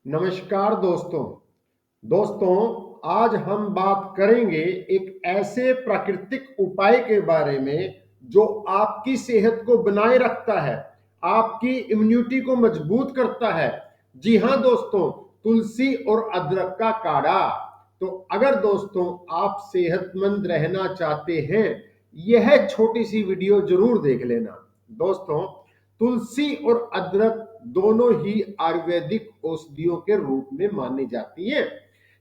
नमस्कार दोस्तों। आज हम बात करेंगे एक ऐसे प्राकृतिक उपाय के बारे में जो आपकी सेहत को बनाए रखता है, आपकी इम्यूनिटी को मजबूत करता है। जी हाँ दोस्तों, तुलसी और अदरक का काढ़ा। तो अगर दोस्तों आप सेहतमंद रहना चाहते हैं, यह छोटी सी वीडियो जरूर देख लेना। दोस्तों, तुलसी और अदरक दोनों ही आयुर्वेदिक औषधियों के रूप में मानी जाती हैं।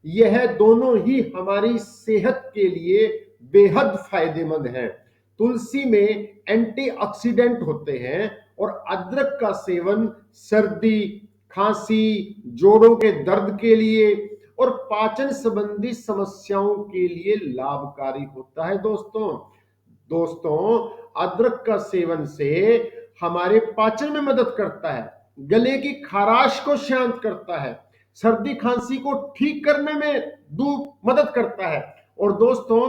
यह दोनों ही हमारी सेहत के लिए बेहद फायदेमंद है। तुलसी में एंटीऑक्सीडेंट होते हैं और अदरक का सेवन सर्दी, खांसी, जोड़ों के दर्द के लिए और पाचन संबंधी समस्याओं के लिए लाभकारी होता है। दोस्तों अदरक का सेवन से हमारे पाचन में मदद करता है, गले की खराश को शांत करता है, सर्दी खांसी को ठीक करने में मदद करता है। और दोस्तों,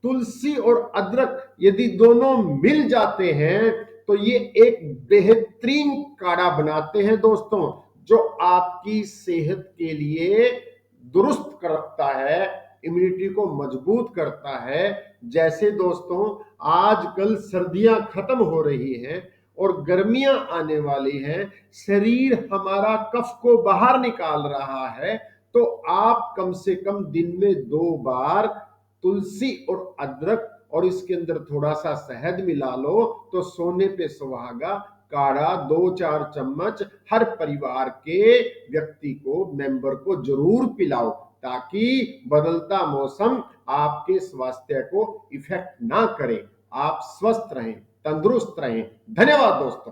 तुलसी और अदरक यदि दोनों मिल जाते हैं तो ये एक बेहतरीन काढ़ा बनाते हैं दोस्तों, जो आपकी सेहत के लिए दुरुस्त करता है, इम्यूनिटी को मजबूत करता है। जैसे दोस्तों आजकल सर्दियां खत्म हो रही हैं और गर्मियां आने वाली हैं, शरीर हमारा कफ को बाहर निकाल रहा है, तो आप कम से कम दिन में 2 बार तुलसी और अदरक और इसके अंदर थोड़ा सा शहद मिला लो तो सोने पे सुहागा काढ़ा 2-4 चम्मच हर परिवार के व्यक्ति को, मेंबर को जरूर पिलाओ, ताकि बदलता मौसम आपके स्वास्थ्य को इफेक्ट ना करे। आप स्वस्थ रहें, तंदुरुस्त रहें। धन्यवाद दोस्तों।